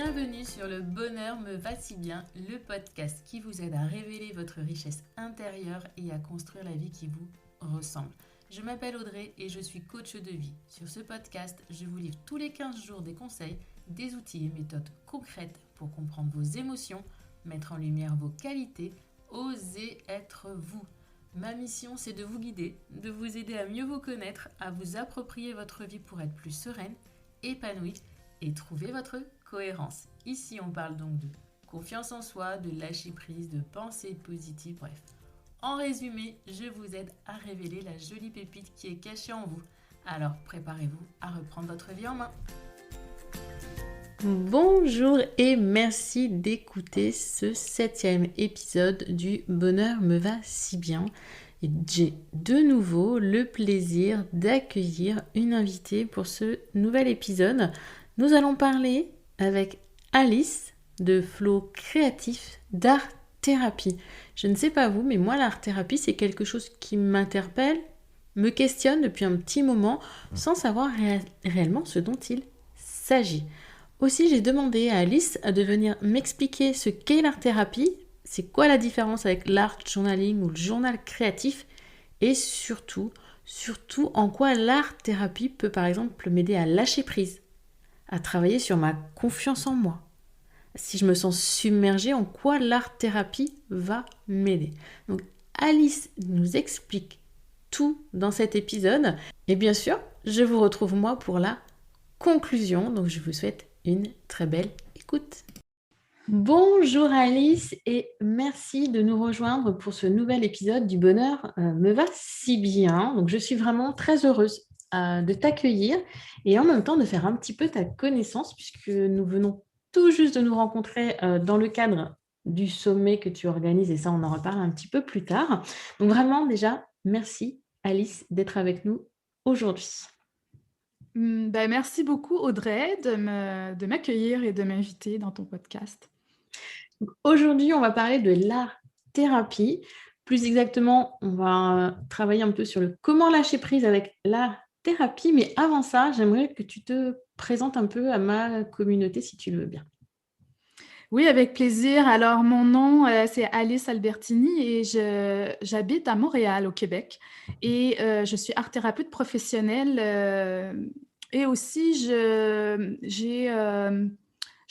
Bienvenue sur Le Bonheur me va si bien, le podcast qui vous aide à révéler votre richesse intérieure et à construire la vie qui vous ressemble. Je m'appelle Audrey et je suis coach de vie. Sur ce podcast, je vous livre tous les 15 jours des conseils, des outils et méthodes concrètes pour comprendre vos émotions, mettre en lumière vos qualités, oser être vous. Ma mission, c'est de vous guider, de vous aider à mieux vous connaître, à vous approprier votre vie pour être plus sereine, épanouie et trouver votre cohérence. Ici, on parle donc de confiance en soi, de lâcher prise, de pensée positive, bref. En résumé, je vous aide à révéler la jolie pépite qui est cachée en vous. Alors, préparez-vous à reprendre votre vie en main. Bonjour et merci d'écouter ce 7e épisode du Bonheur me va si bien. Et j'ai de nouveau le plaisir d'accueillir une invitée pour ce nouvel épisode. Nous allons parler avec Alice de Flow Créatif d'art thérapie. Je ne sais pas vous, mais moi l'art thérapie c'est quelque chose qui m'interpelle, me questionne depuis un petit moment sans savoir réellement ce dont il s'agit. Aussi j'ai demandé à Alice de venir m'expliquer ce qu'est l'art thérapie, c'est quoi la différence avec l'art journaling ou le journal créatif et surtout en quoi l'art thérapie peut par exemple m'aider à lâcher prise, à travailler sur ma confiance en moi. Si je me sens submergée, en quoi l'art-thérapie va m'aider. Donc Alice nous explique tout dans cet épisode. Et bien sûr, je vous retrouve moi pour la conclusion. Donc je vous souhaite une très belle écoute. Bonjour Alice et merci de nous rejoindre pour ce nouvel épisode du Bonheur me va si bien. Donc je suis vraiment très heureuse de t'accueillir et en même temps de faire un petit peu ta connaissance puisque nous venons tout juste de nous rencontrer dans le cadre du sommet que tu organises et ça on en reparle un petit peu plus tard. Donc vraiment déjà merci Alice d'être avec nous aujourd'hui. Merci beaucoup Audrey de m'accueillir et de m'inviter dans ton podcast. Donc, aujourd'hui, on va parler de l'art-thérapie. Plus exactement, on va travailler un peu sur le comment lâcher prise avec l'art-thérapie. Mais avant ça, j'aimerais que tu te présentes un peu à ma communauté, si tu le veux bien. Oui, avec plaisir. Alors, mon nom, c'est Alice Albertini et j'habite à Montréal, au Québec. Et je suis art-thérapeute professionnelle et aussi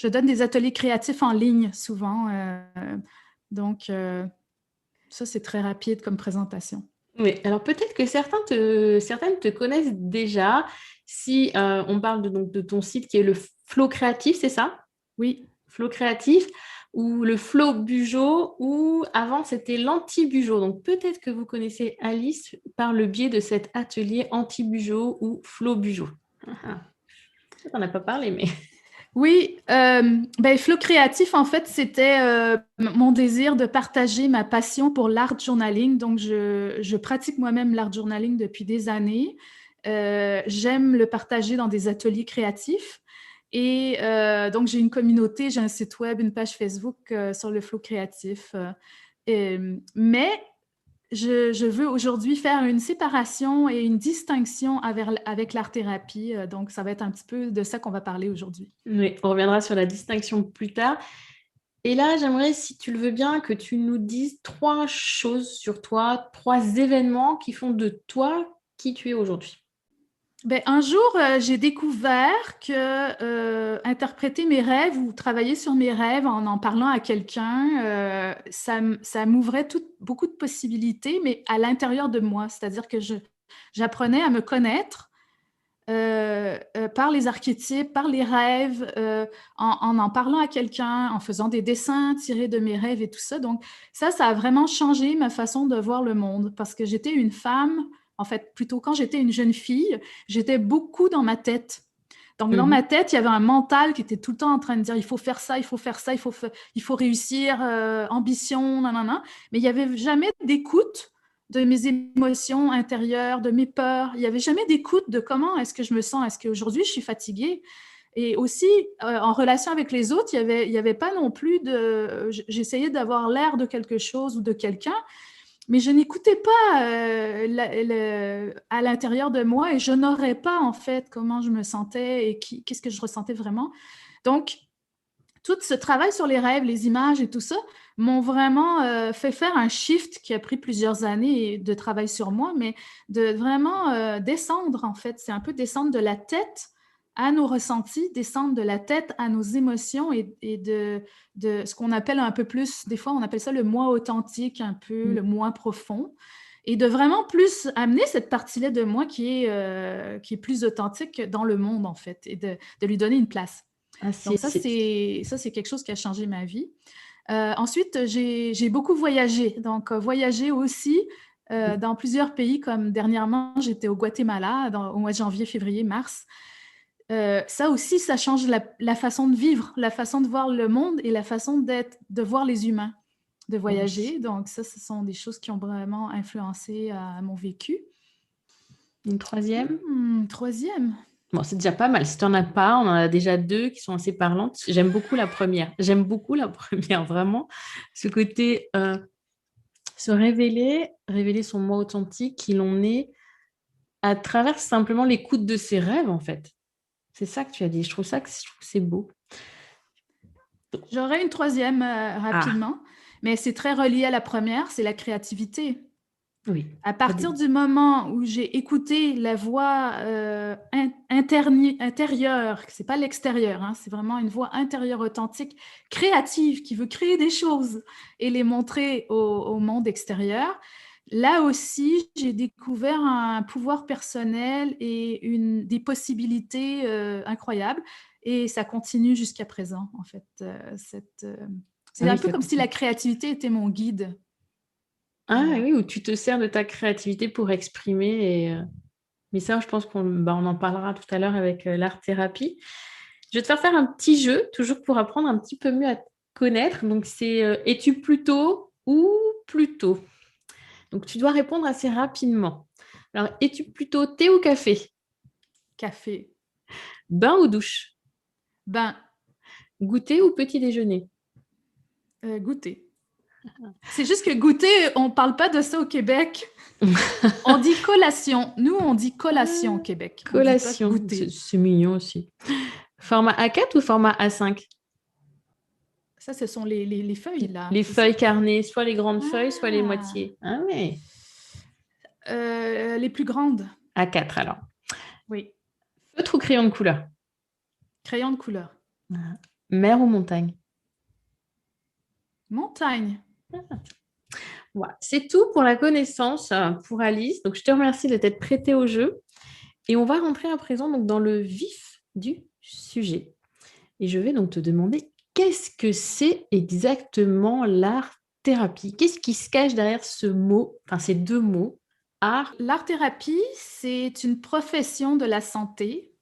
je donne des ateliers créatifs en ligne souvent. Donc, ça, c'est très rapide comme présentation. Oui, alors peut-être que certaines te connaissent déjà. Si on parle donc de ton site qui est le Flow Créatif, c'est ça? Oui. Flow Créatif ou le Flow Bujo ou avant c'était l'Anti-Bujo. Donc peut-être que vous connaissez Alice par le biais de cet atelier Anti-Bujo ou Flow Bujo. On n'a pas parlé, mais... Oui, Flow Créatif, en fait, c'était mon désir de partager ma passion pour l'art journaling. Donc, je pratique moi-même l'art journaling depuis des années. J'aime le partager dans des ateliers créatifs. Et donc, j'ai une communauté, j'ai un site web, une page Facebook sur le Flow Créatif. Mais je veux aujourd'hui faire une séparation et une distinction avec l'art-thérapie. Donc, ça va être un petit peu de ça qu'on va parler aujourd'hui. Oui, on reviendra sur la distinction plus tard. Et là, j'aimerais, si tu le veux bien, que tu nous dises 3 choses sur toi, 3 événements qui font de toi qui tu es aujourd'hui. Un jour, j'ai découvert que interpréter mes rêves ou travailler sur mes rêves en parlant à quelqu'un, ça m'ouvrait beaucoup de possibilités, mais à l'intérieur de moi. C'est-à-dire que j'apprenais à me connaître par les archétypes, par les rêves, en parlant à quelqu'un, en faisant des dessins tirés de mes rêves et tout ça. Donc ça a vraiment changé ma façon de voir le monde parce que j'étais une femme, en fait, plutôt quand j'étais une jeune fille, j'étais beaucoup dans ma tête. Donc, dans ma tête, il y avait un mental qui était tout le temps en train de dire il faut faire ça, il faut faire ça, il faut réussir, ambition, nanana. Mais il n'y avait jamais d'écoute de mes émotions intérieures, de mes peurs. Il n'y avait jamais d'écoute de comment est-ce que je me sens. Est-ce qu'aujourd'hui, je suis fatiguée? Et aussi, en relation avec les autres, il y avait pas non plus de... J'essayais d'avoir l'air de quelque chose ou de quelqu'un, mais je n'écoutais pas à l'intérieur de moi et je n'aurais pas, en fait, comment je me sentais et qu'est-ce que je ressentais vraiment. Donc, tout ce travail sur les rêves, les images et tout ça m'ont vraiment fait faire un shift qui a pris plusieurs années de travail sur moi, mais de vraiment descendre, en fait. C'est un peu descendre de la tête à nos ressentis, descendre de la tête à nos émotions et de ce qu'on appelle un peu plus, des fois on appelle ça le moi authentique, un peu le moi profond, et de vraiment plus amener cette partie-là de moi qui est plus authentique dans le monde, en fait, et de lui donner une place. Ah, Donc ça, c'est quelque chose qui a changé ma vie. Ensuite, j'ai beaucoup voyagé. Donc, voyager aussi dans plusieurs pays, comme dernièrement, j'étais au Guatemala au mois de janvier, février, mars. Ça aussi, ça change la façon de vivre, la façon de voir le monde et la façon de voir les humains, de voyager. Donc ça, ce sont des choses qui ont vraiment influencé mon vécu. Une troisième? Troisième. Bon, c'est déjà pas mal. Si tu n'en as pas, on en a déjà deux qui sont assez parlantes. J'aime beaucoup la première. J'aime beaucoup la première, vraiment. Ce côté se révéler son moi authentique, qui l'on est à travers simplement l'écoute de ses rêves, en fait. C'est ça que tu as dit. Je trouve que c'est beau. J'aurais une troisième rapidement, mais c'est très relié à la première, c'est la créativité. Oui. À partir du moment où j'ai écouté la voix intérieure, c'est pas l'extérieur, hein, c'est vraiment une voix intérieure authentique, créative, qui veut créer des choses et les montrer au monde extérieur, là aussi, j'ai découvert un pouvoir personnel et des possibilités incroyables. Et ça continue jusqu'à présent, en fait. C'est un peu comme si la créativité était mon guide. Ah oui, où tu te sers de ta créativité pour exprimer. Mais ça, je pense qu'on en parlera tout à l'heure avec l'art-thérapie. Je vais te faire un petit jeu, toujours pour apprendre un petit peu mieux à te connaître. Donc, c'est es-tu plutôt ou plutôt? Donc, tu dois répondre assez rapidement. Alors, es-tu plutôt thé ou café? Café. Bain ou douche? Bain. Goûter ou petit déjeuner? Goûter. C'est juste que goûter, on ne parle pas de ça au Québec. On dit collation. Nous, on dit collation au Québec. Collation. C'est mignon aussi. Format A4 ou format A5? Ça, ce sont les feuilles, là. Les feuilles carnées, soit les grandes feuilles, soit les moitiés. Ah oui. Les plus grandes. A4 alors. Oui. Feutre ou crayon de couleur? Crayon de couleur. Mer ou montagne? Montagne. Voilà. C'est tout pour la connaissance pour Alice. Donc, je te remercie de t'être prêtée au jeu. Et on va rentrer à présent donc, dans le vif du sujet. Et je vais donc te demander qu'est-ce que c'est exactement l'art-thérapie? Qu'est-ce qui se cache derrière ce mot, enfin ces deux mots, art? L'art-thérapie, c'est une profession de la santé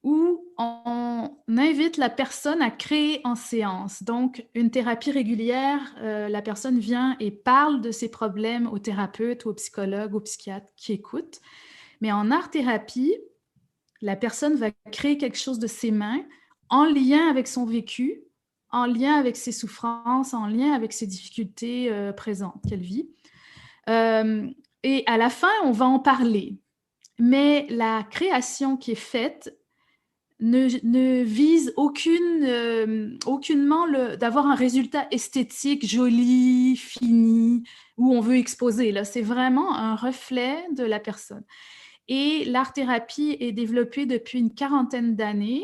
où on invite la personne à créer en séance. Donc, une thérapie régulière, la personne vient et parle de ses problèmes au thérapeute, au psychologue, au psychiatre qui écoute. Mais en art-thérapie, la personne va créer quelque chose de ses mains en lien avec son vécu, en lien avec ses souffrances, en lien avec ses difficultés présentes qu'elle vit. Et à la fin, on va en parler. Mais la création qui est faite ne vise aucunement d'avoir un résultat esthétique joli, fini, où on veut exposer. Là, c'est vraiment un reflet de la personne. Et l'art-thérapie est développée depuis une quarantaine d'années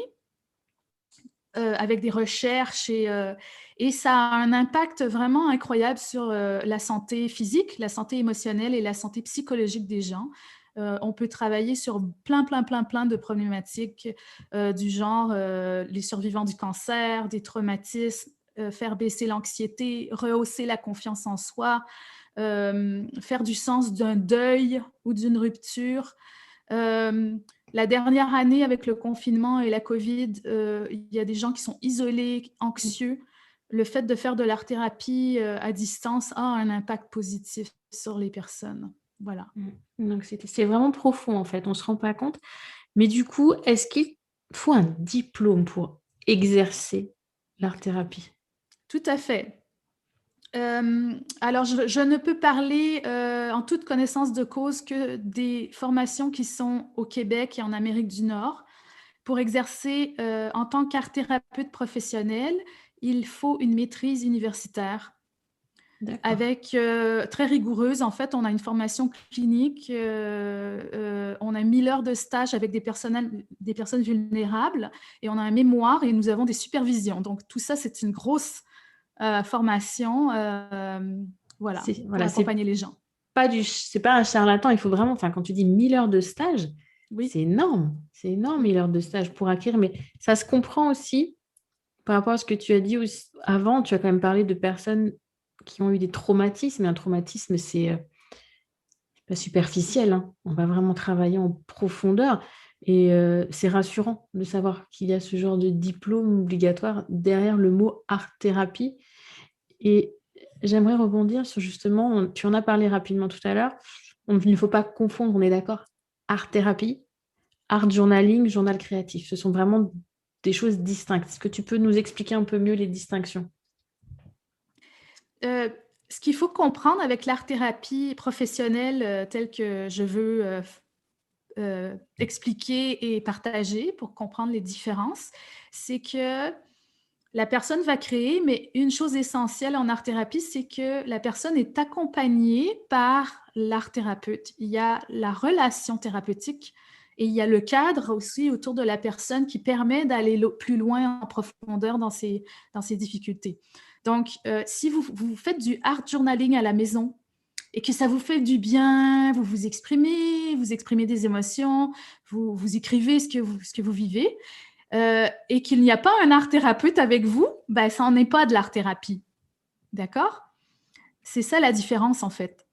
avec des recherches et ça a un impact vraiment incroyable sur la santé physique, la santé émotionnelle et la santé psychologique des gens. On peut travailler sur plein de problématiques du genre les survivants du cancer, des traumatismes, faire baisser l'anxiété, rehausser la confiance en soi, faire du sens d'un deuil ou d'une rupture. La dernière année, avec le confinement et la COVID, il y a des gens qui sont isolés, anxieux. Le fait de faire de l'art-thérapie à distance a un impact positif sur les personnes. Voilà. Donc, c'est vraiment profond, en fait. On ne se rend pas compte. Mais du coup, est-ce qu'il faut un diplôme pour exercer l'art-thérapie? Tout à fait. Alors, je ne peux parler en toute connaissance de cause que des formations qui sont au Québec et en Amérique du Nord. pour exercer en tant qu'art-thérapeute professionnel, il faut une maîtrise universitaire D'accord. avec très rigoureuse. En fait, on a une formation clinique, on a 1000 heures de stage avec des personnes vulnérables et on a un mémoire et nous avons des supervisions. Donc, tout ça, c'est une grosse formation voilà, pour Voilà, accompagner les gens. c'est pas un charlatan. Il faut vraiment, enfin, quand tu dis 1000 heures de stage, Oui, c'est énorme. C'est énorme, oui. 1000 heures de stage pour acquérir. Mais ça se comprend aussi par rapport à ce que tu as dit avant. Tu as quand même parlé de personnes qui ont eu des traumatismes. Et un traumatisme, c'est pas superficiel, hein. On va vraiment travailler en profondeur. Et c'est rassurant de savoir qu'il y a ce genre de diplôme obligatoire derrière le mot art-thérapie. Et j'aimerais rebondir sur justement, tu en as parlé rapidement tout à l'heure, il ne faut pas confondre, on est d'accord, art-thérapie, art journaling, journal créatif. Ce sont vraiment des choses distinctes. Est-ce que tu peux nous expliquer un peu mieux les distinctions? Euh, Ce qu'il faut comprendre avec l'art-thérapie professionnelle telle que je veux expliquer et partager pour comprendre les différences, c'est que la personne va créer, mais une chose essentielle en art-thérapie, c'est que la personne est accompagnée par l'art-thérapeute. Il y a la relation thérapeutique et il y a le cadre aussi autour de la personne qui permet d'aller plus loin en profondeur dans ces difficultés. Donc, si vous faites du art journaling à la maison et que ça vous fait du bien, vous exprimez des émotions, vous écrivez ce que vous vivez, et qu'il n'y a pas un art-thérapeute avec vous, ben, ça n'en est pas de l'art-thérapie. D'accord? C'est ça la différence, en fait.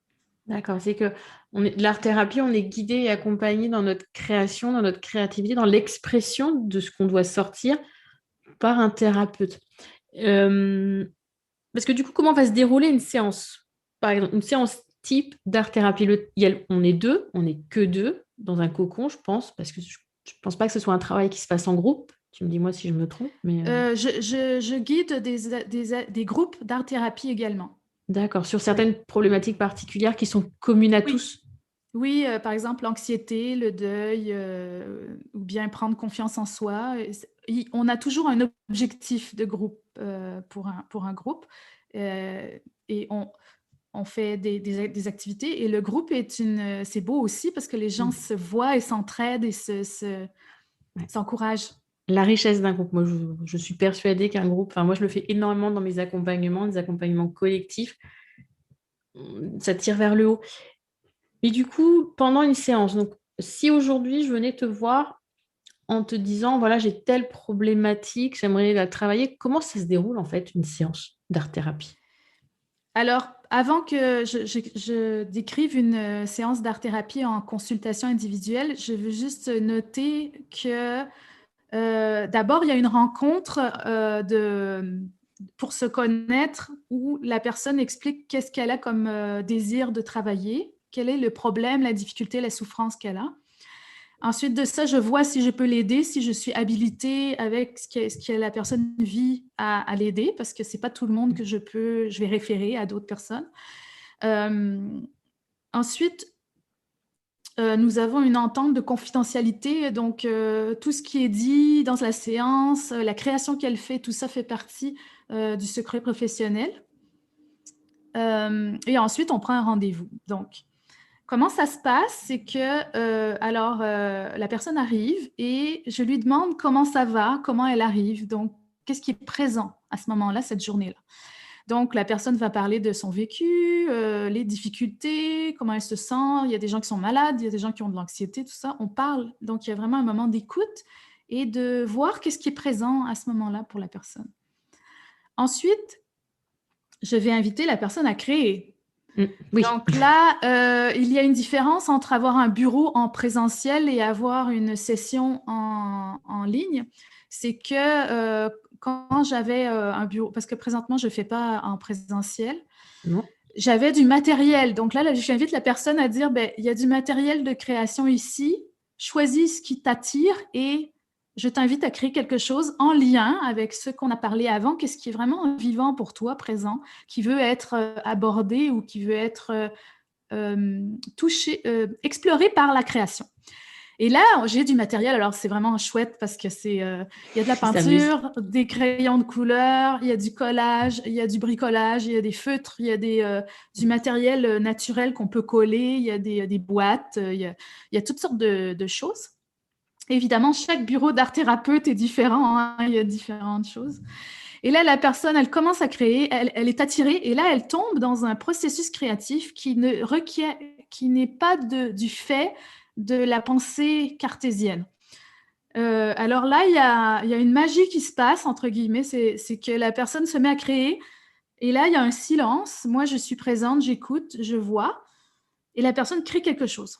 D'accord, c'est que l'art-thérapie, on est guidé et accompagné dans notre création, dans notre créativité, dans l'expression de ce qu'on doit sortir par un thérapeute. Euh, Parce que du coup, comment va se dérouler une séance? Par exemple, une séance type d'art-thérapie. On est deux, on n'est que deux dans un cocon, je pense, parce que je ne pense pas que ce soit un travail qui se fasse en groupe. Tu me dis moi si je me trompe, mais Je guide des groupes d'art-thérapie également. d'accord, sur Oui. certaines problématiques particulières qui sont communes à Oui. tous. Oui, par exemple, l'anxiété, le deuil, ou bien prendre confiance en soi. On a toujours un objectif de groupe pour un groupe. Et on fait des activités et le groupe c'est beau aussi parce que les gens Mm. se voient et s'entraident et Ouais. s'encouragent. La richesse d'un groupe. Moi, je suis persuadée qu'un groupe, enfin, moi, je le fais énormément dans mes accompagnements, des accompagnements collectifs. Ça tire vers le haut. Et du coup, pendant une séance, donc si aujourd'hui je venais te voir en te disant, voilà, j'ai telle problématique, j'aimerais la travailler, comment ça se déroule en fait une séance d'art-thérapie? Alors, avant que je décrive une séance d'art-thérapie en consultation individuelle, je veux juste noter que d'abord, il y a une rencontre pour se connaître où la personne explique qu'est-ce qu'elle a comme désir de travailler, quel est le problème, la difficulté, la souffrance qu'elle a. Ensuite de ça, je vois si je peux l'aider, si je suis habilitée avec ce que la personne vit à l'aider, parce que c'est pas tout le monde que je vais référer à d'autres personnes. Euh, Ensuite, nous avons une entente de confidentialité, donc tout ce qui est dit dans la séance, la création qu'elle fait, tout ça fait partie du secret professionnel. Et ensuite, on prend un rendez-vous. Donc, comment ça se passe? C'est que, la personne arrive et je lui demande comment ça va, comment elle arrive, donc qu'est-ce qui est présent à ce moment-là, cette journée-là. Donc, la personne va parler de son vécu, les difficultés, comment elle se sent. Il y a des gens qui sont malades, il y a des gens qui ont de l'anxiété, tout ça. On parle. Donc, il y a vraiment un moment d'écoute et de voir qu'est-ce qui est présent à ce moment-là pour la personne. Ensuite, je vais inviter la personne à créer. Oui, Donc là, il y a une différence entre avoir un bureau en présentiel et avoir une session en ligne. C'est que quand j'avais un bureau, parce que présentement, je ne fais pas en présentiel, non. j'avais du matériel. Donc là, j'invite la personne à dire, ben, il y a du matériel de création ici, choisis ce qui t'attire et je t'invite à créer quelque chose en lien avec ce qu'on a parlé avant, qu'est-ce qui est vraiment vivant pour toi, présent, qui veut être abordé ou qui veut être touché, exploré par la création. Et là, j'ai du matériel. Alors, c'est vraiment chouette parce que il y a de la Il s'amuse. peinture, des crayons de couleur, il y a du collage, il y a du bricolage, il y a des feutres, il y a du matériel naturel qu'on peut coller, il y a des boîtes, il y a toutes sortes de choses. Évidemment, chaque bureau d'art-thérapeute est différent, hein, il y a différentes choses. Et là, la personne, elle commence à créer, elle est attirée, et là, elle tombe dans un processus créatif qui n'est pas du fait de la pensée cartésienne. Alors là, il y a une magie qui se passe, entre guillemets, c'est que la personne se met à créer, et là, il y a un silence. Moi, je suis présente, j'écoute, je vois, et la personne crée quelque chose.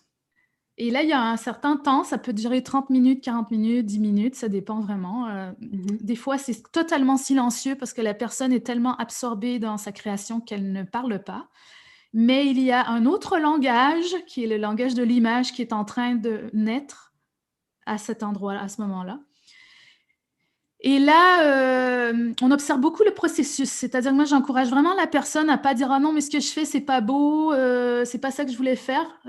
Et là, il y a un certain temps, ça peut durer 30 minutes, 40 minutes, 10 minutes, ça dépend vraiment. Des fois, c'est totalement silencieux parce que la personne est tellement absorbée dans sa création qu'elle ne parle pas. Mais il y a un autre langage, qui est le langage de l'image, qui est en train de naître à cet endroit, à ce moment-là. Et là, on observe beaucoup le processus. C'est-à-dire que moi, j'encourage vraiment la personne à pas dire ah non, mais ce que je fais, c'est pas beau, c'est pas ça que je voulais faire,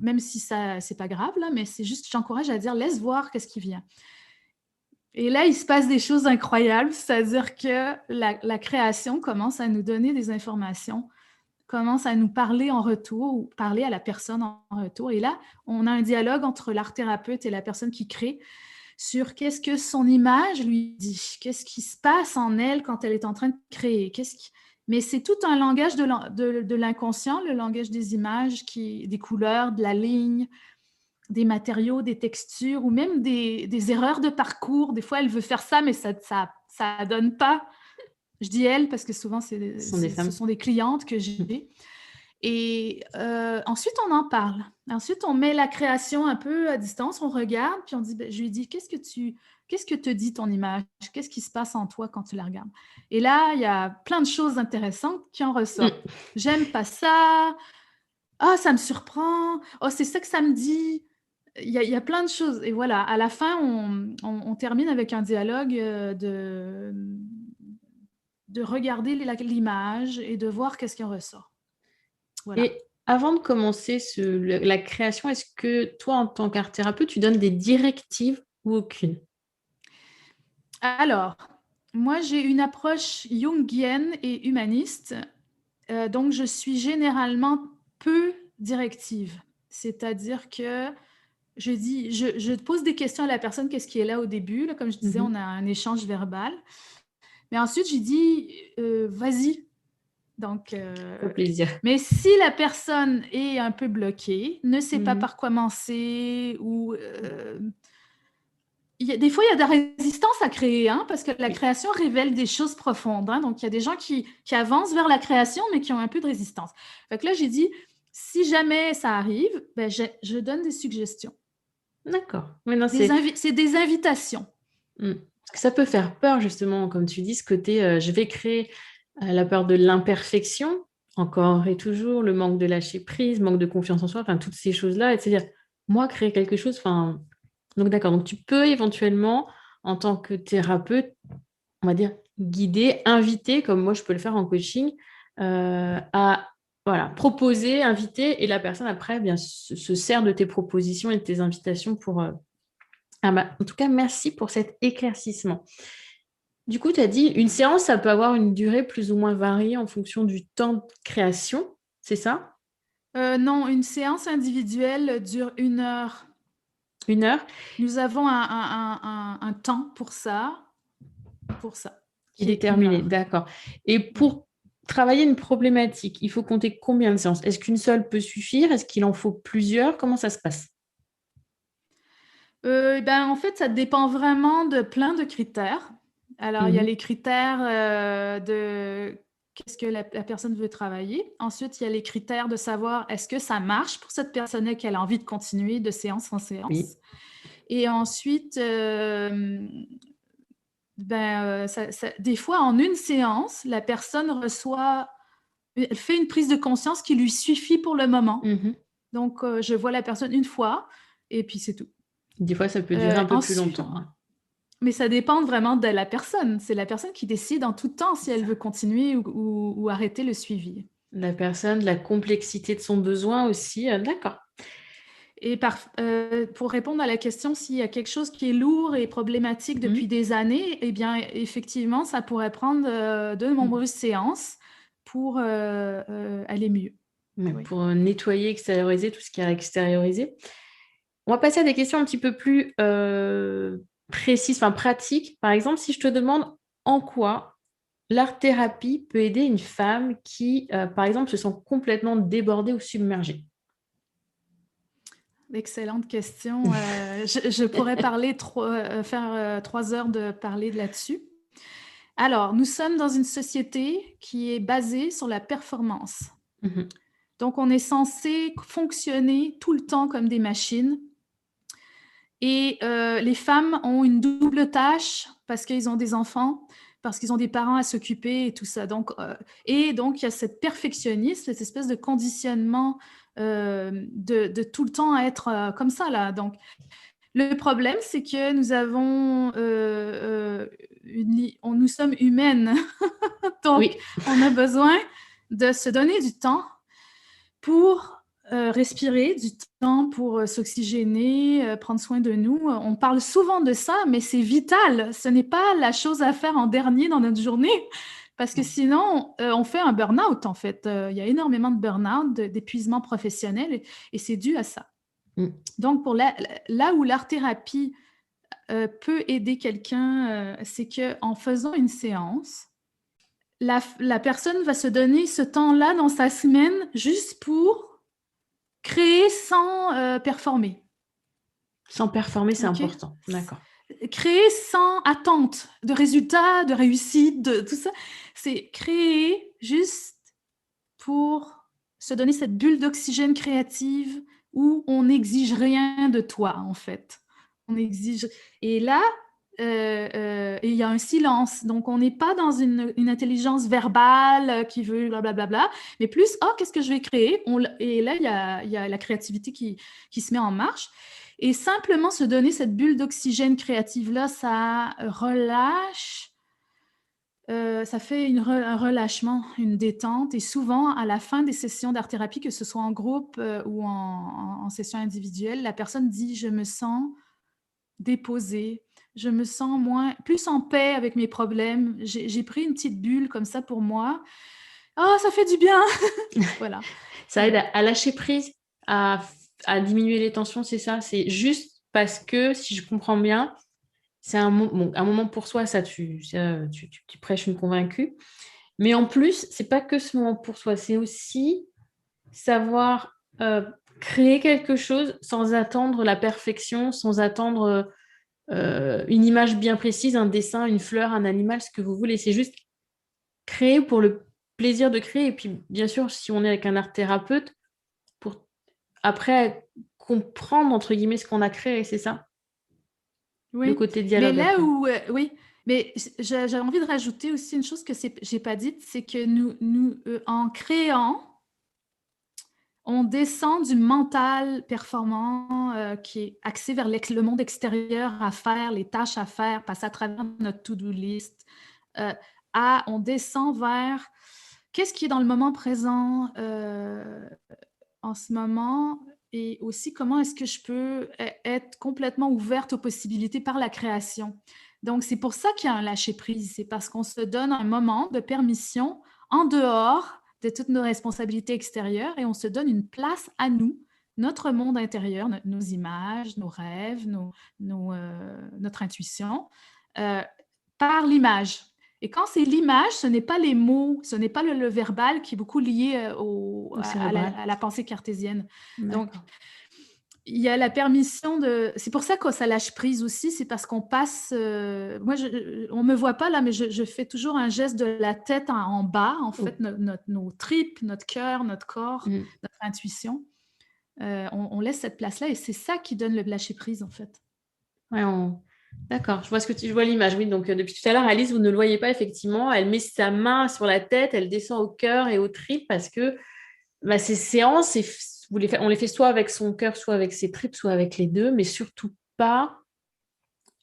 même si ça, c'est pas grave là, mais c'est juste, j'encourage à dire laisse voir qu'est-ce qui vient. Et là, il se passe des choses incroyables, c'est-à-dire que la création commence à nous donner des informations, commence à nous parler en retour ou parler à la personne en retour. Et là, on a un dialogue entre l'art-thérapeute et la personne qui crée sur qu'est-ce que son image lui dit, qu'est-ce qui se passe en elle quand elle est en train de créer. Mais c'est tout un langage de l'inconscient, le langage des images, des couleurs, de la ligne, des matériaux, des textures, ou même des erreurs de parcours. Des fois, elle veut faire ça, mais ça donne pas. Je dis elle parce que souvent, ce sont des clientes que j'ai. Et ensuite, on en parle. Ensuite, on met la création un peu à distance, on regarde, puis je lui dis, qu'est-ce que te dit ton image? Qu'est-ce qui se passe en toi quand tu la regardes? Et là, il y a plein de choses intéressantes qui en ressortent. J'aime pas ça. Ah, ça me surprend. Oh, c'est ça que ça me dit. Il y a plein de choses. Et voilà, à la fin, on termine avec un dialogue de regarder l'image et de voir qu'est-ce qui en ressort. Voilà. Et avant de commencer la création, est-ce que toi, en tant qu'art thérapeute, tu donnes des directives ou aucune? Alors, moi, j'ai une approche jungienne et humaniste, donc je suis généralement peu directive. C'est-à-dire que je pose des questions à la personne, qu'est-ce qui est là au début, là, comme je disais, on a un échange verbal. Mais ensuite, j'ai dit, vas-y. Donc, Au plaisir. mais si la personne est un peu bloquée, ne sait pas par quoi commencer, ou des fois, il y a de la résistance à créer, hein, parce que la création révèle des choses profondes. Hein, donc, il y a des gens qui avancent vers la création, mais qui ont un peu de résistance. Fait que là, j'ai dit, si jamais ça arrive, ben, je donne des suggestions. D'accord. C'est des invitations. Parce que ça peut faire peur, justement, comme tu dis, ce côté, je vais créer la peur de l'imperfection, encore et toujours, le manque de lâcher prise, manque de confiance en soi, enfin, toutes ces choses-là, et de se dire, moi, créer quelque chose, enfin... Donc, d'accord. Donc, tu peux éventuellement, en tant que thérapeute, on va dire, guider, inviter, comme moi, je peux le faire en coaching, à voilà, proposer, inviter, et la personne, après, bien, se sert de tes propositions et de tes invitations pour... en tout cas, merci pour cet éclaircissement. Du coup, tu as dit, une séance, ça peut avoir une durée plus ou moins variée en fonction du temps de création, c'est ça? Non, une séance individuelle dure 1 heure. 1 heure? Nous avons un temps pour ça. Il est terminé, d'accord. Et pour travailler une problématique, il faut compter combien de séances? Est-ce qu'une seule peut suffire? Est-ce qu'il en faut plusieurs? Comment ça se passe? En fait, ça dépend vraiment de plein de critères. Alors, il y a les critères de qu'est-ce que la personne veut travailler. Ensuite, il y a les critères de savoir est-ce que ça marche pour cette personne et qu'elle a envie de continuer de séance en séance. Oui. Et ensuite, des fois, en une séance, la personne elle fait une prise de conscience qui lui suffit pour le moment. Donc, je vois la personne une fois et puis c'est tout. Des fois, ça peut durer un peu plus longtemps. Hein. Mais ça dépend vraiment de la personne. C'est la personne qui décide en tout temps si elle veut continuer ou arrêter le suivi. La personne, la complexité de son besoin aussi, d'accord. Et pour répondre à la question, s'il y a quelque chose qui est lourd et problématique depuis des années, eh bien, effectivement, ça pourrait prendre de nombreuses séances pour aller mieux. Oui. Pour nettoyer, extérioriser tout ce qui est à extérioriser. On va passer à des questions un petit peu plus précises, enfin pratiques. Par exemple, si je te demande en quoi l'art-thérapie peut aider une femme qui, par exemple, se sent complètement débordée ou submergée. Excellente question. Je pourrais faire 3 heures de parler là-dessus. Alors, nous sommes dans une société qui est basée sur la performance. Donc, on est censé fonctionner tout le temps comme des machines. Et les femmes ont une double tâche parce qu'ils ont des enfants, parce qu'ils ont des parents à s'occuper et tout ça. Donc, il y a cette perfectionnisme, cette espèce de conditionnement de tout le temps à être comme ça, là. Donc, le problème, c'est que nous avons nous sommes humaines. Donc, on a besoin de se donner du temps pour respirer, du temps pour s'oxygéner, prendre soin de nous. On parle souvent de ça, mais c'est vital. Ce n'est pas la chose à faire en dernier dans notre journée, parce que sinon, on fait un burn-out, en fait. Il y a énormément de burn-out, d'épuisement professionnel, et c'est dû à ça. Donc, là où l'art-thérapie peut aider quelqu'un, c'est qu'en faisant une séance, la personne va se donner ce temps-là dans sa semaine juste pour créer sans performer. Sans performer, c'est important. D'accord. Créer sans attente de résultats, de réussite, de tout ça. C'est créer juste pour se donner cette bulle d'oxygène créative où on n'exige rien de toi, en fait. On exige... Et là, il y a un silence. Donc, on n'est pas dans une intelligence verbale qui veut blablabla, mais plus, qu'est-ce que je vais créer? Et là, il y a la créativité qui se met en marche. Et simplement se donner cette bulle d'oxygène créative-là, ça relâche, ça fait un relâchement, une détente. Et souvent, à la fin des sessions d'art-thérapie, que ce soit en groupe ou en session individuelle, la personne dit « je me sens déposée ». Je me sens plus en paix avec mes problèmes. J'ai pris une petite bulle comme ça pour moi. Oh, ça fait du bien. Voilà. Ça aide à lâcher prise, à diminuer les tensions, c'est ça? C'est juste parce que, si je comprends bien, c'est un moment pour soi, ça, tu prêches une convaincue. Mais en plus, c'est pas que ce moment pour soi, c'est aussi savoir créer quelque chose sans attendre la perfection, sans attendre... une image bien précise, un dessin, une fleur, un animal, ce que vous voulez. C'est juste créer pour le plaisir de créer. Et puis, bien sûr, si on est avec un art thérapeute, pour après comprendre, entre guillemets, ce qu'on a créé, c'est ça? Oui. Le côté dialogue. Mais là où, oui, mais j'ai envie de rajouter aussi une chose que j'ai pas dite, c'est que nous en créant, on descend du mental performant qui est axé vers le monde extérieur à faire, les tâches à faire, passer à travers notre to-do list, on descend vers qu'est-ce qui est dans le moment présent en ce moment et aussi comment est-ce que je peux être complètement ouverte aux possibilités par la création. Donc, c'est pour ça qu'il y a un lâcher-prise, c'est parce qu'on se donne un moment de permission en dehors de toutes nos responsabilités extérieures et on se donne une place à nous, notre monde intérieur, nos images, nos rêves, notre intuition, par l'image. Et quand c'est l'image, ce n'est pas les mots, ce n'est pas le verbal qui est beaucoup lié à la pensée cartésienne. Donc, il y a la permission de... C'est pour ça que ça lâche prise aussi, c'est parce qu'on passe... Moi, on ne me voit pas là, mais je fais toujours un geste de la tête en bas, en fait, nos tripes, notre cœur, notre corps, notre intuition. On laisse cette place-là et c'est ça qui donne le lâcher prise, en fait. Ouais, D'accord, je vois l'image. Oui, donc depuis tout à l'heure, Alice, vous ne le voyez pas effectivement. Elle met sa main sur la tête, elle descend au cœur et aux tripes parce que ces séances, on les fait soit avec son cœur, soit avec ses tripes, soit avec les deux, mais surtout pas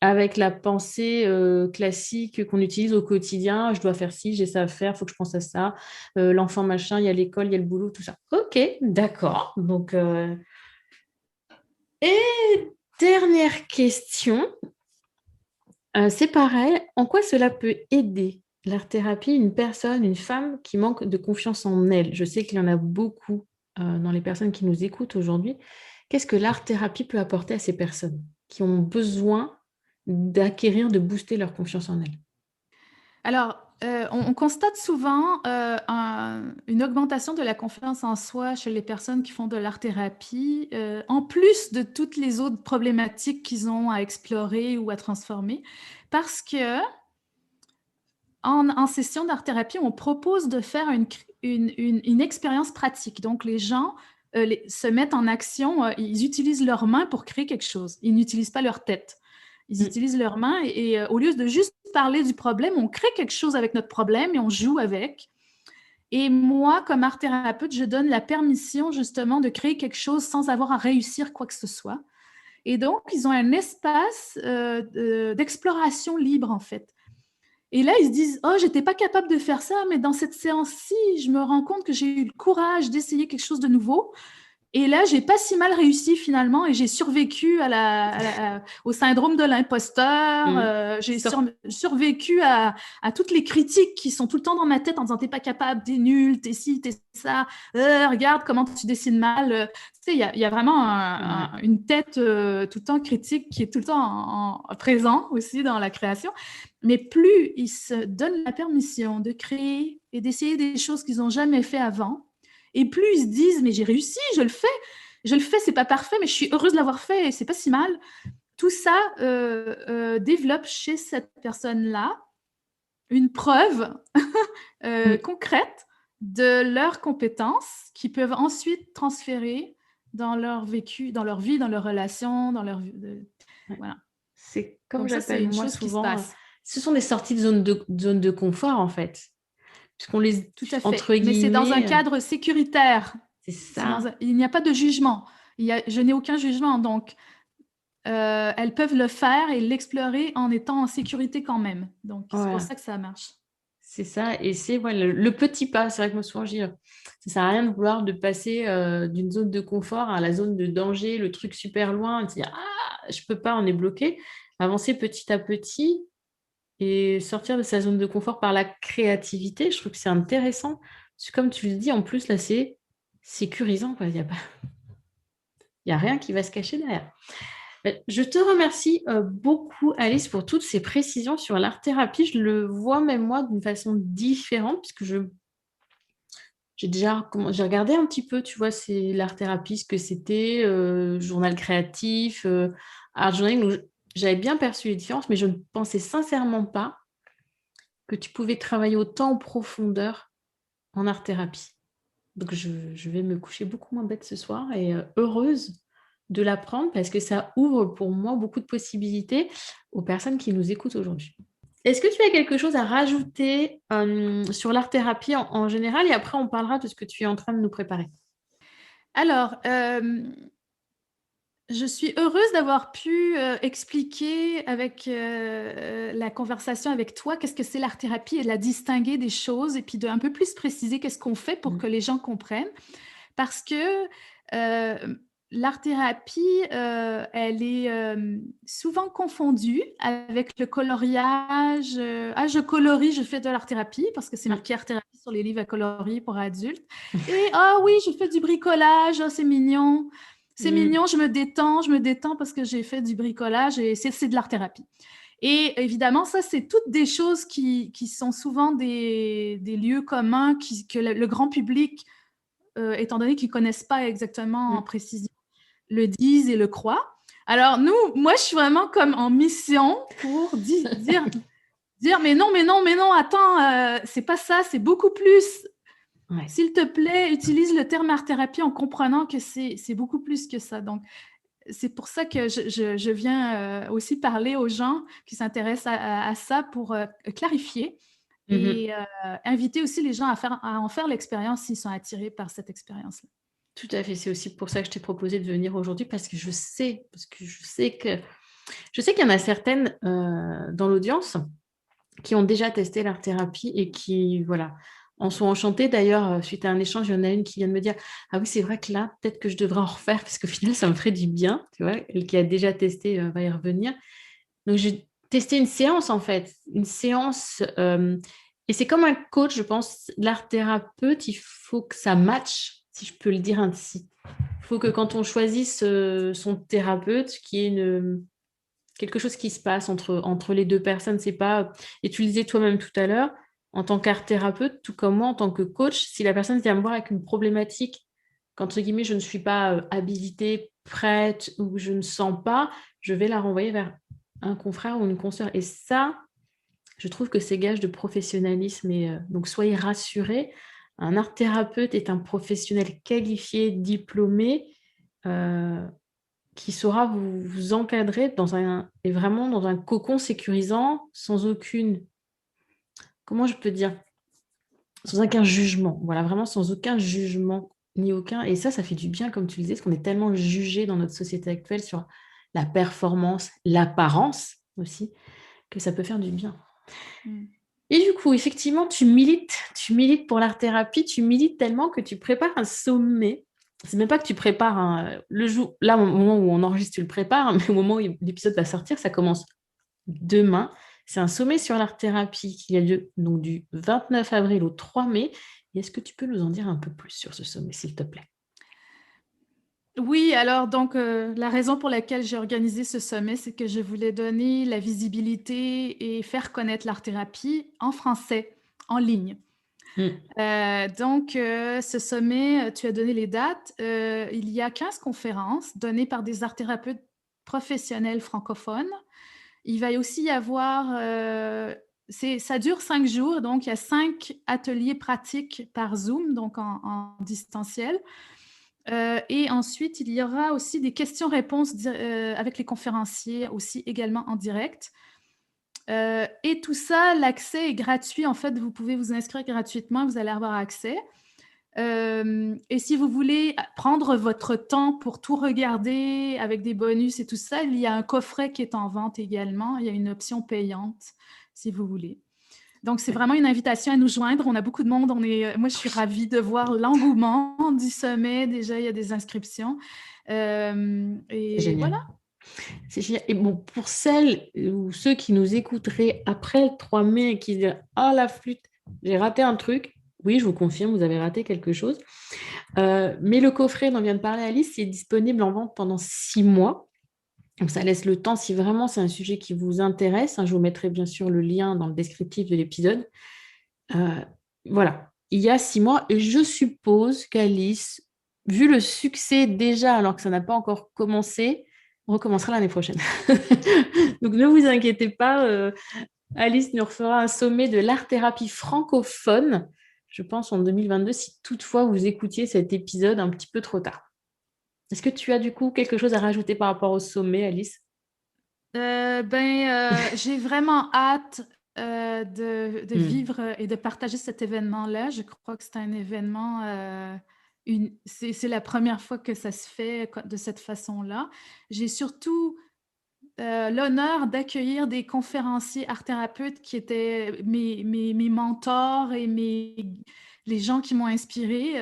avec la pensée classique qu'on utilise au quotidien. Je dois faire ci, j'ai ça à faire, il faut que je pense à ça. L'enfant machin, il y a l'école, il y a le boulot, tout ça. Ok, d'accord. Donc, Et dernière question, c'est pareil, en quoi cela peut aider l'art-thérapie une personne, une femme qui manque de confiance en elle? Je sais qu'il y en a beaucoup dans les personnes qui nous écoutent aujourd'hui. Qu'est-ce que l'art-thérapie peut apporter à ces personnes qui ont besoin d'acquérir, de booster leur confiance en elles? Alors, on constate souvent une augmentation de la confiance en soi chez les personnes qui font de l'art-thérapie, en plus de toutes les autres problématiques qu'ils ont à explorer ou à transformer, parce que en session d'art-thérapie, on propose de faire une expérience pratique. Donc, les gens se mettent en action, ils utilisent leurs mains pour créer quelque chose. Ils n'utilisent pas leur tête. Ils Mm. utilisent leurs mains et au lieu de juste parler du problème, on crée quelque chose avec notre problème et on joue avec. Et moi, comme art thérapeute, je donne la permission justement de créer quelque chose sans avoir à réussir quoi que ce soit. Et donc, ils ont un espace d'exploration libre, en fait. Et là, ils se disent, oh, j'étais pas capable de faire ça, mais dans cette séance-ci, je me rends compte que j'ai eu le courage d'essayer quelque chose de nouveau. Et là, j'ai pas si mal réussi finalement et j'ai survécu au syndrome de l'imposteur. Mm. J'ai Sort- survécu à toutes les critiques qui sont tout le temps dans ma tête en disant t'es pas capable, t'es nul, t'es ci, t'es ça. Regarde comment tu dessines mal. Tu sais, il y a vraiment Ouais. une tête tout le temps critique qui est tout le temps présent aussi dans la création. Mais plus ils se donnent la permission de créer et d'essayer des choses qu'ils n'ont jamais fait avant, et plus ils se disent, mais j'ai réussi, je le fais, c'est pas parfait, mais je suis heureuse de l'avoir fait et c'est pas si mal. Tout ça développe chez cette personne-là une preuve Mm. concrète de leurs compétences qui peuvent ensuite transférer dans leur vécu, dans leur vie, dans leurs relations, dans leur Ouais. voilà. C'est comme Donc ça, c'est j'appelle une moi chose qui se souvent, passe. ce sont des sorties de zone de confort en fait. Puisqu'on les, Tout à fait. entre Mais c'est dans un guillemets, cadre sécuritaire. c'est ça. Il n'y a pas de jugement. Je n'ai aucun jugement. Donc, elles peuvent le faire et l'explorer en étant en sécurité quand même. Donc, c'est pour Voilà, ça que ça marche. c'est ça. Et c'est voilà, le petit pas. C'est vrai que moi, souvent, je dis, ça sert à rien de vouloir de passer d'une zone de confort à la zone de danger, le truc super loin, et de se dire, ah, je peux pas, on est bloqué. Avancer petit à petit et sortir de sa zone de confort par la créativité, je trouve que c'est intéressant. Parce que comme tu le dis, en plus, là, c'est sécurisant, quoi. Il y a rien qui va se cacher derrière. Je te remercie beaucoup, Alice, pour toutes ces précisions sur l'art-thérapie. Je le vois même moi d'une façon différente, puisque j'ai regardé un petit peu, tu vois, c'est l'art-thérapie, ce que c'était, journal créatif, art journaling. Donc, j'avais bien perçu les différences, mais je ne pensais sincèrement pas que tu pouvais travailler autant en profondeur en art-thérapie. Donc, je vais me coucher beaucoup moins bête ce soir et heureuse de l'apprendre parce que ça ouvre pour moi beaucoup de possibilités aux personnes qui nous écoutent aujourd'hui. Est-ce que tu as quelque chose à rajouter sur l'art-thérapie en général et après on parlera de ce que tu es en train de nous préparer? Alors, je suis heureuse d'avoir pu expliquer avec la conversation avec toi qu'est-ce que c'est l'art-thérapie et de la distinguer des choses et puis de un peu plus préciser qu'est-ce qu'on fait pour Mm. que les gens comprennent. Parce que l'art-thérapie, elle est souvent confondue avec le coloriage. Ah, je colorie, je fais de l'art-thérapie parce que c'est Mm. marqué art-thérapie sur les livres à colorier pour adultes. Et ah oui, je fais du bricolage, ah, c'est mignon. C'est Mm. mignon, je me détends parce que j'ai fait du bricolage et c'est de l'art-thérapie. Et évidemment, ça, c'est toutes des choses qui sont souvent des lieux communs que le grand public étant donné qu'ils ne connaissent pas exactement en Mm. précision, le disent et le croient. Alors, moi, je suis vraiment comme en mission pour dire mais non, mais non, mais non, attends, c'est pas ça, c'est beaucoup plus. Ouais. S'il te plaît, utilise le terme art-thérapie en comprenant que c'est beaucoup plus que ça. Donc, c'est pour ça que je viens aussi parler aux gens qui s'intéressent à ça pour clarifier Mhm. et inviter aussi les gens à en faire l'expérience s'ils sont attirés par cette expérience-là. Tout à fait. C'est aussi pour ça que je t'ai proposé de venir aujourd'hui parce que je sais qu'il y en a certaines dans l'audience qui ont déjà testé l'art-thérapie et qui, voilà, en sont enchantés. D'ailleurs, suite à un échange, il y en a une qui vient de me dire: «Ah oui, c'est vrai que là, peut-être que je devrais en refaire parce qu'au final, ça me ferait du bien», tu vois? Elle qui a déjà testé, va y revenir. Donc j'ai testé une séance, en fait, une séance, et c'est comme un coach, je pense. L'art thérapeute, il faut que ça matche, si je peux le dire ainsi. Il faut que quand on choisisse, son thérapeute, qu'il y ait quelque chose qui se passe entre les 2 personnes. C'est pas, et tu le disais toi-même tout à l'heure, en tant qu'art thérapeute, tout comme moi en tant que coach, si la personne vient me voir avec une problématique qu'entre guillemets je ne suis pas, habilitée, prête, ou je ne sens pas, je vais la renvoyer vers un confrère ou une consoeur, et ça, je trouve que c'est gage de professionnalisme. Et donc soyez rassurés, un art thérapeute est un professionnel qualifié, diplômé, heu qui saura vous encadrer vraiment dans un cocon sécurisant, sans aucune, comment je peux dire? Sans aucun jugement. Voilà, vraiment sans aucun jugement, ni aucun, et ça fait du bien, comme tu le disais, parce qu'on est tellement jugé dans notre société actuelle sur la performance, l'apparence aussi, que ça peut faire du bien. Mmh. Et du coup, effectivement, tu milites pour l'art-thérapie, tu milites tellement que tu prépares un sommet. C'est même pas que tu prépares le jour, là, au moment où on enregistre, tu le prépares, mais au moment où l'épisode va sortir, ça commence demain. C'est un sommet sur l'art-thérapie qui a lieu donc du 29 avril au 3 mai. Et est-ce que tu peux nous en dire un peu plus sur ce sommet, s'il te plaît? Oui, alors donc la raison pour laquelle j'ai organisé ce sommet, c'est que je voulais donner la visibilité et faire connaître l'art-thérapie en français, en ligne. Mmh. Ce sommet, tu as donné les dates. Il y a 15 conférences données par des art-thérapeutes professionnels francophones. Il va y aussi y avoir, ça dure 5 jours, donc il y a 5 ateliers pratiques par Zoom, donc en distanciel. Et ensuite, il y aura aussi des questions-réponses avec les conférenciers aussi également en direct. Et tout ça, l'accès est gratuit. En fait, vous pouvez vous inscrire gratuitement, vous allez avoir accès. Et si vous voulez prendre votre temps pour tout regarder avec des bonus et tout ça, il y a un coffret qui est en vente également. Il y a une option payante si vous voulez. Donc, c'est vraiment une invitation à nous joindre. On a beaucoup de monde. Moi, je suis ravie de voir l'engouement du sommet. Déjà, il y a des inscriptions. C'est Et génial. voilà. C'est génial. Et bon, pour celles ou ceux qui nous écouteraient après le 3 mai et qui se diraient: «Ah, la flûte, j'ai raté un truc», oui, je vous confirme, vous avez raté quelque chose. Mais le coffret dont vient de parler Alice est disponible en vente pendant 6 mois. Donc ça laisse le temps, si vraiment c'est un sujet qui vous intéresse, hein, je vous mettrai bien sûr le lien dans le descriptif de l'épisode. Heu, voilà, il y a 6 mois, et je suppose qu'Alice, vu le succès déjà alors que ça n'a pas encore commencé, recommencera l'année prochaine. Donc ne vous inquiétez pas, Alice nous refera un sommet de l'art-thérapie francophone, je pense en 2022, si toutefois vous écoutiez cet épisode un petit peu trop tard. Est-ce que tu as du coup quelque chose à rajouter par rapport au sommet, Alice? J'ai vraiment hâte, de Mmh. vivre et de partager cet événement-là. Je crois que c'est un événement, c'est la première fois que ça se fait de cette façon-là. J'ai surtout, l'honneur d'accueillir des conférenciers art-thérapeutes qui étaient mes mentors et les gens qui m'ont inspirée,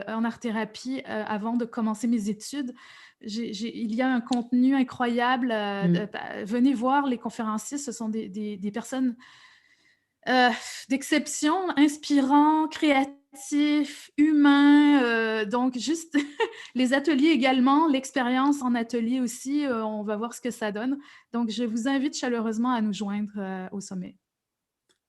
en art-thérapie, avant de commencer mes études. Il y a un contenu incroyable, Mmh. venez voir les conférenciers, ce sont des personnes, heu, d'exception, inspirants, créatifs, humains, donc juste les ateliers également, l'expérience en atelier aussi, on va voir ce que ça donne. Donc je vous invite chaleureusement à nous joindre, au sommet.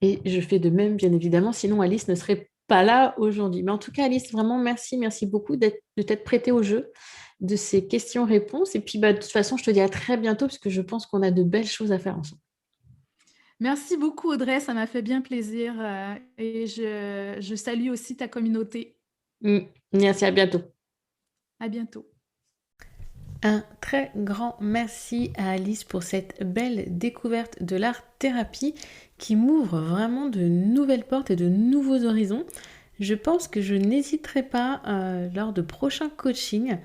Et je fais de même, bien évidemment, sinon Alice ne serait pas là aujourd'hui. Mais en tout cas, Alice, vraiment merci, merci beaucoup de t'être prêtée au jeu de ces questions-réponses. Et puis, bah, de toute façon, je te dis à très bientôt parce que je pense qu'on a de belles choses à faire ensemble. Merci beaucoup Audrey, ça m'a fait bien plaisir, et je salue aussi ta communauté. Mmh. Merci, à bientôt. À bientôt. Un très grand merci à Alice pour cette belle découverte de l'art-thérapie qui m'ouvre vraiment de nouvelles portes et de nouveaux horizons. Je pense que je n'hésiterai pas, lors de prochains coachings,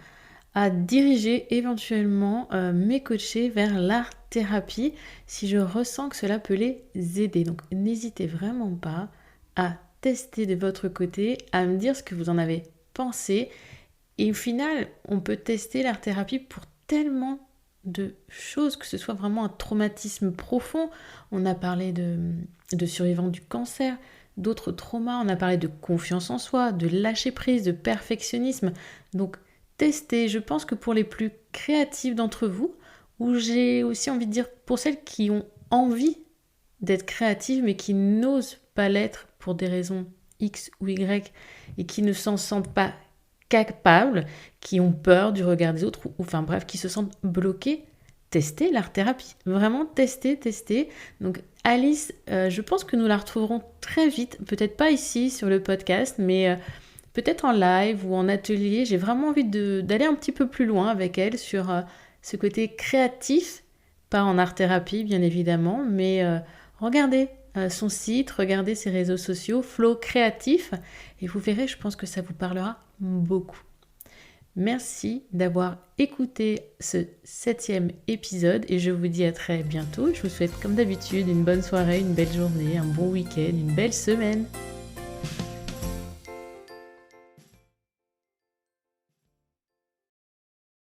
à diriger éventuellement mes coachés vers l'art-thérapie si je ressens que cela peut les aider. Donc n'hésitez vraiment pas à tester de votre côté, à me dire ce que vous en avez pensé. Et au final, on peut tester l'art-thérapie pour tellement de choses, que ce soit vraiment un traumatisme profond. On a parlé de survivants du cancer, d'autres traumas, on a parlé de confiance en soi, de lâcher prise, de perfectionnisme. Donc, testez. Je pense que pour les plus créatifs d'entre vous, ou j'ai aussi envie de dire pour celles qui ont envie d'être créatives mais qui n'osent pas l'être pour des raisons X ou Y et qui ne s'en sentent pas capables, qui ont peur du regard des autres, ou enfin bref, qui se sentent bloqués, testez l'art-thérapie. Vraiment, testez. Donc Alice, je pense que nous la retrouverons très vite, peut-être pas ici sur le podcast, mais peut-être en live ou en atelier. J'ai vraiment envie d'aller un petit peu plus loin avec elle sur ce côté créatif, pas en art-thérapie bien évidemment, mais regardez son site, regardez ses réseaux sociaux, Flow Créatif, et vous verrez, je pense que ça vous parlera beaucoup. Merci d'avoir écouté ce 7e épisode et je vous dis à très bientôt. Je vous souhaite comme d'habitude une bonne soirée, une belle journée, un bon week-end, une belle semaine.